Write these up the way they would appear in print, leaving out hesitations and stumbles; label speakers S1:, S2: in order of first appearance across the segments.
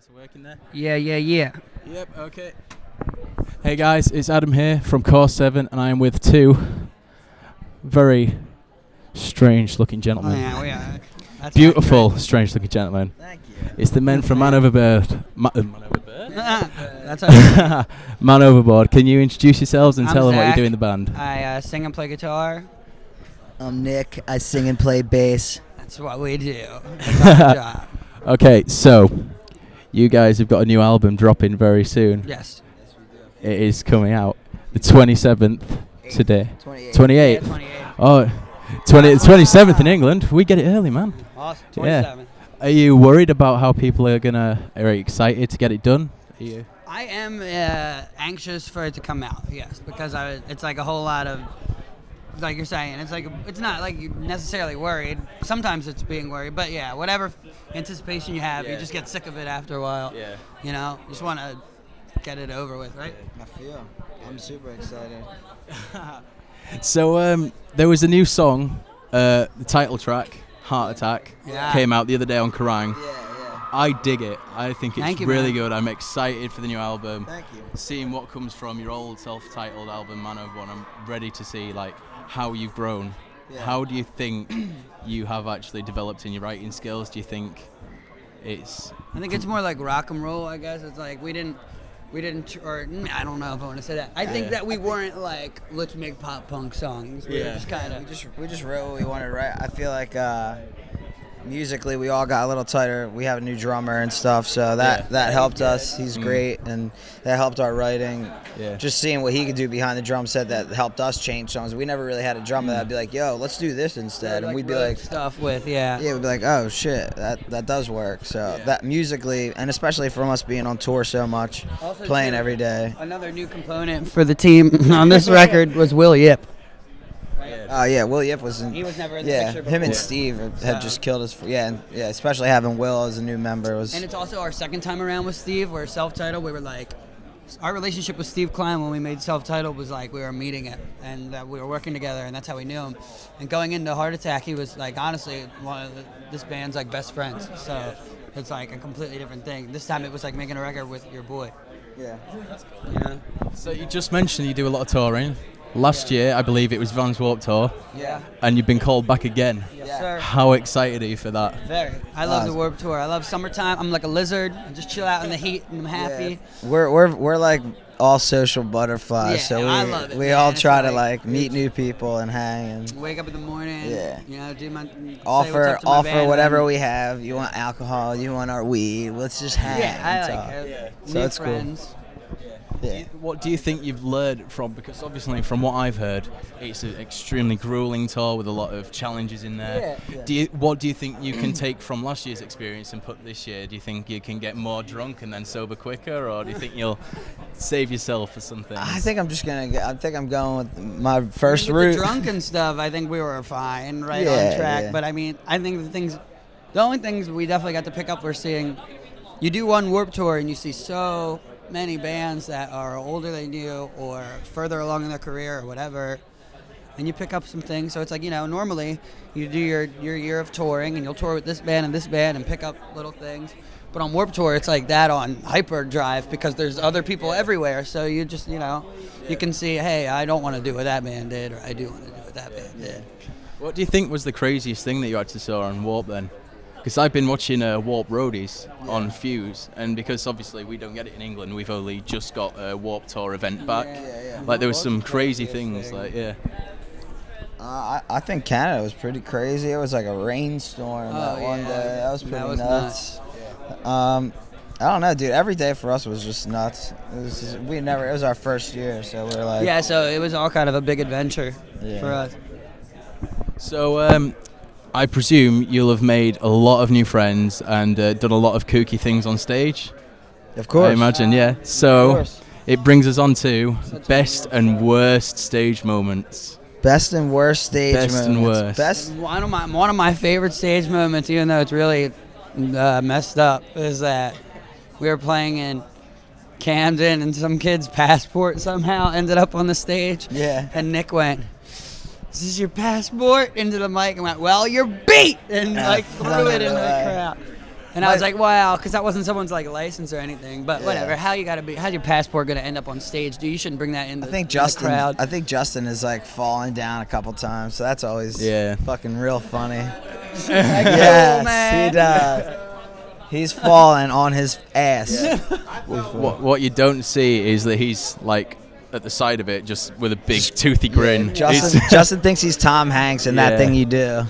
S1: Lights are working there?
S2: Yeah.
S1: Yep, okay. Hey guys, it's Adam here from CoreSeven, and I am with two very strange looking gentlemen.
S2: That's
S1: Beautiful, strange looking gentlemen.
S3: Thank you.
S1: It's the men from Man Overboard. Man Overboard?
S2: That's okay.
S1: Man Overboard. Can you introduce yourselves and
S2: I'm
S1: tell them what you
S2: Zach.
S1: do in the band?
S2: I sing and play guitar.
S3: I'm Nick. I sing and play bass.
S2: That's what we do. That's our job.
S1: Okay, so you guys have got a new album dropping very soon.
S2: Yes.
S1: It is coming out the 27th today.
S3: 28.
S1: 28th.
S2: Yeah, 28.
S1: Oh, 27th in England. We get it early, man.
S2: Awesome.
S1: Yeah.
S2: 27.
S1: Are you worried about how people are you excited to get it done? Are you?
S2: I am anxious for it to come out. Yes, because it's like a whole lot of, like you're saying, it's not like you're necessarily worried. Sometimes it's being worried, but yeah, whatever anticipation you have, you just get sick of it after a while.
S1: Yeah.
S2: You know, you just want to get it over with, right?
S3: I'm super excited.
S1: So there was a new song, the title track, Heart Attack,
S2: Yeah.
S1: came out the other day on Kerrang.
S3: Yeah.
S1: I dig it. I think it's
S2: Thank you,
S1: really
S2: man.
S1: good. I'm excited for the new album.
S3: Thank you.
S1: Seeing what comes from your old self-titled album, Man Overboard, I'm ready to see like how you've grown.
S3: Yeah.
S1: How do you think you have actually developed in your writing skills? Do you think it's...
S2: I think it's more like rock and roll, I guess. It's like we didn't, or I don't know if I want to say that. I think that we weren't like, let's make pop punk songs. We were
S1: Yeah.
S2: just kind of.
S3: We just wrote what we wanted to write. I feel like musically we all got a little tighter. We have a new drummer and stuff, so that helped us. He's great, and that helped our writing.
S1: Yeah.
S3: Just seeing what he could do behind the drum set that helped us change songs. We never really had a drummer that'd be like, "Yo, let's do this instead," and we'd be like,
S2: stuff with,
S3: we'd be like, "Oh shit, that does work." So that musically, and especially from us being on tour so much,
S2: Also,
S3: playing
S2: too,
S3: every day.
S2: Another new component for the team on this record was Will Yip.
S3: Oh yeah, Will Yip was in.
S2: He was never in the
S3: Yeah,
S2: picture
S3: him and
S2: before.
S3: Steve had just killed us. Yeah, especially having Will as a new member was.
S2: And it's also our second time around with Steve. We're self-titled. We were like, our relationship with Steve Klein when we made self-titled was like we were meeting it and we were working together, and that's how we knew him. And going into Heart Attack, he was like honestly one of this band's like best friends. So it's like a completely different thing. This time it was like making a record with your boy.
S3: Yeah.
S2: You know?
S1: So you just mentioned you do a lot of touring. Last year, I believe it was Vans Warped Tour,
S2: Yeah.
S1: and you've been called back again.
S2: Yes, sir.
S1: How excited are you for that?
S2: Very. I love the Warped Tour. I love summertime. I'm like a lizard. I just chill out in the heat and I'm happy.
S3: We're like all social butterflies,
S2: Yeah,
S3: so
S2: I love it,
S3: we
S2: man.
S3: all
S2: It's
S3: try to
S2: like-
S3: like meet new people and hang and
S2: Wake up in the morning.
S3: Yeah.
S2: You know, do my say what's
S3: offer
S2: up to my band,
S3: whatever
S2: and-
S3: we have. You want alcohol? You want our weed? Let's just hang.
S2: Yeah, I
S3: and
S2: like
S3: talk.
S2: it.
S3: So
S2: New
S3: it's cool.
S2: friends.
S3: Yeah.
S1: What do you think you've learned from, because obviously from what I've heard, it's an extremely grueling tour with a lot of challenges in there.
S3: Yeah.
S1: What do you think you can take from last year's experience and put this year? Do you think you can get more drunk and then sober quicker, or do you think you'll save yourself for something?
S3: I think I'm just gonna. I think I'm going with my first
S2: With
S3: route.
S2: the drunken stuff, I think we were fine, right
S3: Yeah,
S2: on track.
S3: yeah.
S2: But I mean, I think the only things we definitely got to pick up, we're seeing, you do one Warped Tour and you see so many bands that are older than you or further along in their career or whatever, and you pick up some things. So it's like, you know, normally you do your year of touring and you'll tour with this band and pick up little things. But on Warped Tour, it's like that on hyperdrive because there's other people everywhere. So you just, you know, you can see, hey, I don't want to do what that band did, or I do want to do what that band did.
S1: What do you think was the craziest thing that you actually saw on Warp then? Because I've been watching Warp Roadies on Fuse, and because obviously we don't get it in England, we've only just got a Warp Tour event back. Like there was some crazy things, like
S3: I think Canada was pretty crazy. It was like a rainstorm that one day. That was pretty nuts. I don't know, dude. Every day for us was just nuts. It was our first year, so we're like.
S2: Yeah, so it was all kind of a big adventure for us.
S1: So I presume you'll have made a lot of new friends and done a lot of kooky things on stage.
S3: Of course.
S1: I imagine, yeah.
S3: Of
S1: So
S3: course.
S1: it brings us on to best and worst stage moments.
S3: Best and worst stage moments.
S1: Best and worst.
S3: Best.
S2: One of my favorite stage moments, even though it's really messed up, is that we were playing in Camden and some kid's passport somehow ended up on the stage.
S3: Yeah.
S2: And Nick went, "Is this your passport?" into the mic and went, "Well, you're beat!" and like threw it into the crowd. And I was like, wow, because that wasn't someone's like license or anything. But whatever. How's your passport gonna end up on stage? Dude, you shouldn't bring that in the,
S3: I think
S2: in the crowd.
S3: I think Justin is like falling down a couple times, so that's always fucking real funny. Yes,
S2: man.
S3: he does. He's falling on his ass.
S1: What you don't see is that he's like at the side of it, just with a big toothy grin.
S3: Justin thinks he's Tom Hanks in that thing you do,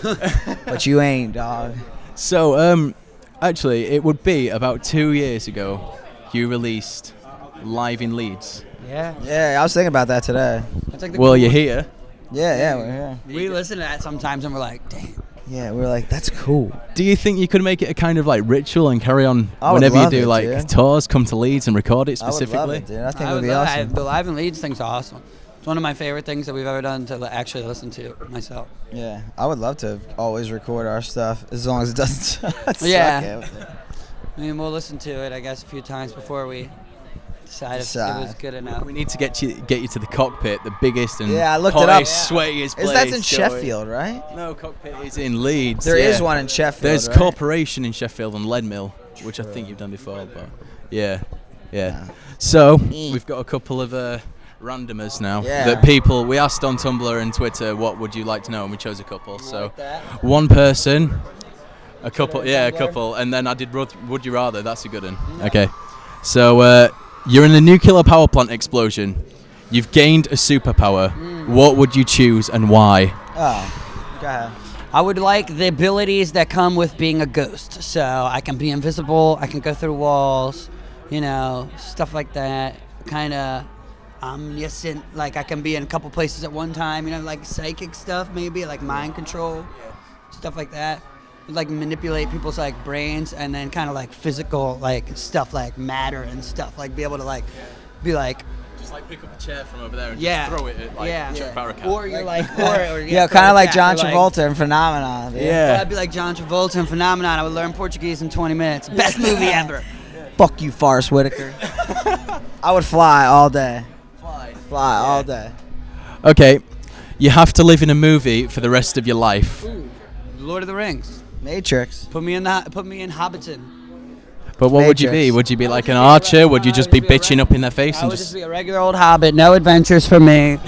S3: but you ain't, dog.
S1: So, actually, it would be about 2 years ago you released Live in Leeds.
S3: Yeah, I was thinking about that today.
S2: That's like
S1: Well, you're here.
S3: Yeah, we're here.
S2: We listen to that sometimes and we're like, damn.
S3: Yeah, we were like, that's cool.
S1: Do you think you could make it a kind of like ritual and carry on
S3: I would
S1: whenever you
S3: love
S1: do
S3: it,
S1: like
S3: dude.
S1: tours, come to Leeds and record it specifically?
S3: I would love it, dude. I think it would be
S2: love
S3: awesome.
S2: The Live and Leeds thing's awesome. It's one of my favorite things that we've ever done to actually listen to myself.
S3: Yeah, I would love to always record our stuff as long as it doesn't suck.
S2: Yeah. I mean, we'll listen to it, I guess, a few times before we decide if it was good enough.
S1: We need to get you to the cockpit, the biggest and
S3: I looked it up.
S1: sweatiest place.
S3: That's in Sheffield, right?
S1: No, cockpit is in Leeds.
S3: There is one in Sheffield.
S1: There's
S3: right?
S1: Corporation in Sheffield and Leadmill, which I think you've done before, but yeah. So we've got a couple of randomers now that people we asked on Tumblr and Twitter, what would you like to know, and we chose a couple. So one person, a couple, a couple, and then I did would you rather. That's a good one. Okay, so you're in a nuclear power plant explosion. You've gained a superpower. What would you choose and why?
S3: Oh, go ahead.
S2: I would like the abilities that come with being a ghost. So I can be invisible, I can go through walls, stuff like that. Kind of omniscient, like I can be in a couple places at one time, like psychic stuff maybe, like mind control, stuff like that. Like manipulate people's like brains, and then kind of like physical like stuff like matter and stuff, like be able to be like
S1: just like pick up a chair from over there and just throw it at Chuck Barricade.
S2: Or you're like
S3: kind of like John Travolta in Phenomenon.
S2: Yeah, I'd be like John Travolta in Phenomenon. I would learn Portuguese in 20 minutes. Best movie ever.
S3: Fuck you, Forrest Whitaker. I would fly all day. Fly all day.
S1: Okay, you have to live in a movie for the rest of your life.
S2: Ooh, Lord of the Rings.
S3: Matrix.
S2: Put me in Hobbiton.
S1: But what would you be? Would you be like an archer? Would you just be bitching up in their face
S2: I
S1: and
S2: would just be a regular old hobbit. No adventures for me.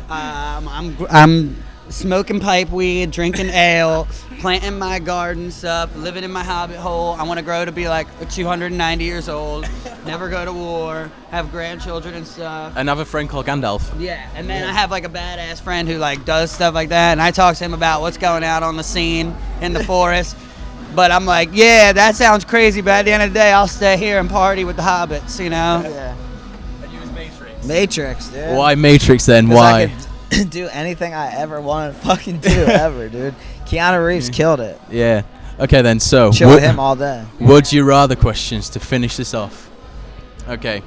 S2: I'm smoking pipe weed, drinking ale, planting my garden stuff, living in my hobbit hole. I want to grow to be like 290 years old, never go to war, have grandchildren and stuff.
S1: and have a friend called Gandalf?
S2: Yeah, and then I have like a badass friend who like does stuff like that, and I talk to him about what's going out on the scene in the forest. But I'm like, yeah, that sounds crazy, but at the end of the day, I'll stay here and party with the hobbits,
S3: Yeah.
S1: And use Matrix.
S3: Matrix, dude.
S1: Why Matrix then?
S3: 'Cause
S1: Why?
S3: I could do anything I ever wanted to fucking do, ever, dude. Keanu Reeves killed it.
S1: Yeah. Okay then. So
S3: Chill with him all day.
S1: would you rather questions to finish this off? Okay.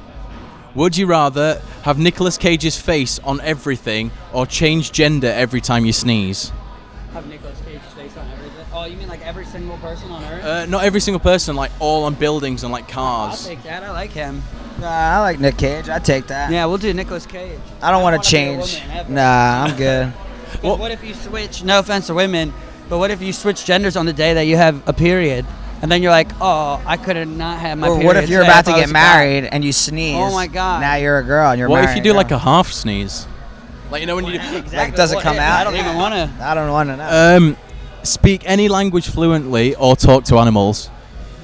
S1: Would you rather have Nicolas Cage's face on everything or change gender every time you sneeze?
S2: Have Nicolas Cage's face on everything. Oh, you mean like every single person on Earth?
S1: Not every single person, like all on buildings and like
S2: I'll
S1: cars.
S2: take that. I like him.
S3: Nah, I like Nick Cage. I'd take that.
S2: Yeah, we'll do Nicolas Cage.
S3: I don't want
S2: wanna
S3: to
S2: be a
S3: change.
S2: woman ever.
S3: Nah, I'm good.
S2: What if you switch? No offense to women, but what if you switch genders on the day that you have a period, and then you're like, oh, I could have not had my
S3: Or
S2: period.
S3: what if you're
S2: today
S3: about to
S2: I
S3: get
S2: was a guy."
S3: married and you sneeze?
S2: Oh my God.
S3: Now you're a girl and you're
S1: What
S3: married.
S1: if you do like a half sneeze? Like when you do.
S2: Exactly.
S3: Like, does it come out?
S2: I don't even want to.
S3: I don't want to know.
S1: Speak any language fluently or talk to animals.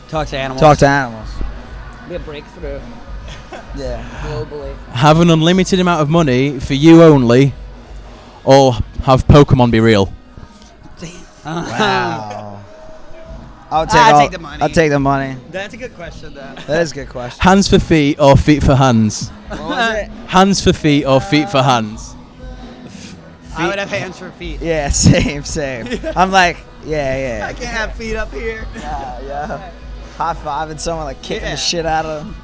S2: Talk to animals.
S3: Talk to animals.
S2: Be a breakthrough
S3: Yeah.
S2: globally.
S1: Have an unlimited amount of money for you only, or have Pokemon be real.
S3: Wow. I'll
S2: take the money.
S3: I'll take the money.
S2: That's a good question, though.
S3: That is a good question.
S1: Hands for feet or feet for hands?
S3: What was it?
S1: Hands for feet or feet for hands?
S2: I would have hands for feet.
S3: Yeah, same. I'm like, yeah.
S2: I can't have feet up here.
S3: Yeah. High fiving someone, like kicking
S2: Yeah.
S3: the shit out of them.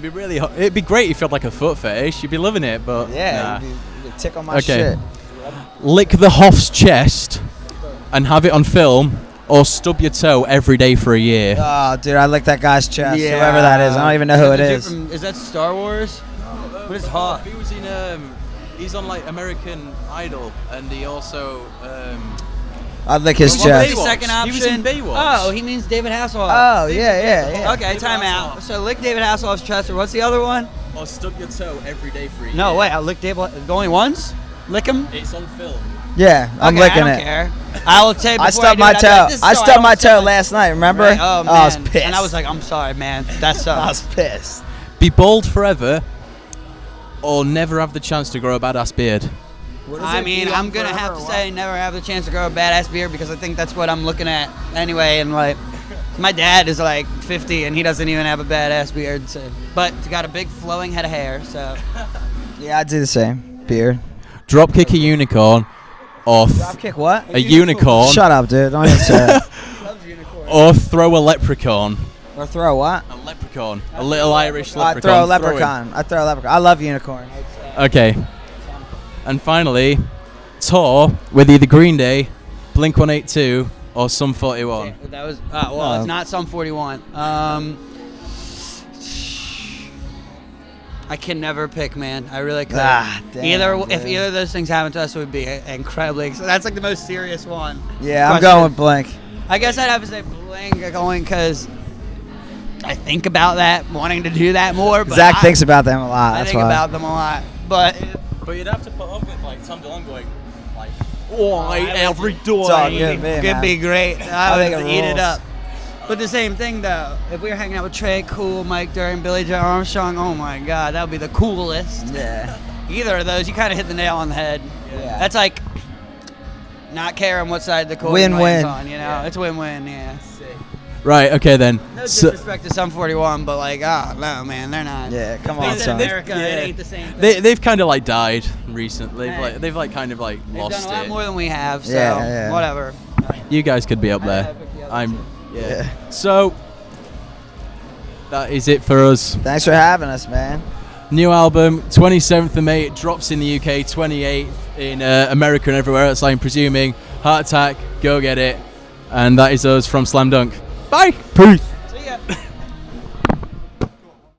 S1: It'd be great if you had like a foot fetish. You'd be loving it, but
S3: Yeah,
S1: nah.
S3: you'd tickle my
S1: Okay.
S3: shit.
S1: Lick the Hoff's chest and have it on film, or stub your toe every day for a year.
S3: Oh, dude, I licked that guy's chest. Whoever that is, I don't even know who it is.
S2: Is that Star Wars? What is Hoff?
S1: He was in he's on like American Idol, and he also
S3: I'd lick his
S2: What was
S3: chest.
S2: the second
S1: He was in
S2: option?
S1: Baywatch.
S2: Oh, he means David Hasselhoff.
S3: Oh, yeah.
S2: Okay, time out. So lick David Hasselhoff's chest, or what's the other one?
S1: Or stuck your toe every day for a
S2: No,
S1: year.
S2: wait, I'll lick David going once? Lick him?
S1: It's on film.
S3: Yeah, I'm
S2: Okay,
S3: licking
S2: I don't
S3: it.
S2: care. I will tell you
S3: I
S2: before
S3: stubbed
S2: do
S3: my
S2: it, I'd be
S3: toe.
S2: like, "This is
S3: I
S2: so
S3: stubbed my
S2: don't
S3: toe
S2: suck."
S3: last night, remember?
S2: Right? Oh, man.
S3: I was pissed.
S2: And I was like, I'm sorry, man. That
S3: I
S2: sucks.
S3: was pissed.
S1: Be bald forever, or never have the chance to grow a badass beard.
S2: I mean, I'm going to have to say never have the chance to grow a badass beard because I think that's what I'm looking at anyway. And, like, my dad is, like, 50, and he doesn't even have a badass beard. So, but he got a big flowing head of hair, so.
S3: Yeah, I do the same. Beard.
S1: Drop kick a unicorn, or
S3: Drop kick what?
S1: a unicorn,
S3: Shut up, dude. Don't even say it.
S1: or throw a leprechaun.
S3: Or throw what?
S1: A leprechaun, a little Irish
S3: I
S1: leprechaun.
S3: throw a
S1: him.
S3: leprechaun. I love unicorn.
S1: Okay. And finally, tour with either Green Day, Blink-182, or Sum 41.
S2: That was, it's not Sum 41. I can never pick, man. I really couldn't.
S3: Damn,
S2: if either of those things happened to us, it would be incredibly. So that's like the most serious one.
S3: Yeah, I'm
S2: Question.
S3: going with Blink.
S2: I guess I'd have to say Blink going because I think about that, wanting to do that more. But
S3: Zach thinks about them a lot.
S2: I
S3: That's
S2: think
S3: why.
S2: about them a lot, but
S1: But you'd have to put up with like Tom DeLonge going, like,
S2: every
S3: It's all good, man.
S2: could be great. I
S3: think
S2: would
S3: it
S2: eat it
S3: rules.
S2: up. But the same thing though, if we were hanging out with Trey, Cool, Mike During, Billy Joe Armstrong, oh my God, that would be the coolest.
S3: Yeah.
S2: Either of those, you kind of hit the nail on the head.
S3: Yeah.
S2: That's like not caring what side the coin
S3: Win-win.
S2: lands on, you know? It's win-win, yeah.
S1: right, okay then.
S2: No
S1: So,
S2: disrespect to Sum 41, but like, oh no, man, they're not.
S3: Yeah, come
S2: They
S3: on,
S2: said
S3: son.
S2: America, it ain't the same thing.
S1: they've kind of like died recently.
S2: Hey.
S1: They've like kind of like
S2: They've
S1: lost
S2: done a lot
S1: it.
S2: more than we have, so
S3: Yeah.
S2: whatever.
S1: You guys could be up
S2: I
S1: there.
S2: picked the other
S1: I'm.
S2: two.
S1: Yeah. So that is it for us.
S3: Thanks for having us, man.
S1: New album, 27th of May. It drops in the UK, 28th in America and everywhere else, I'm presuming. Heart Attack, go get it. And that is us from Slam Dunk. Bye. Peace.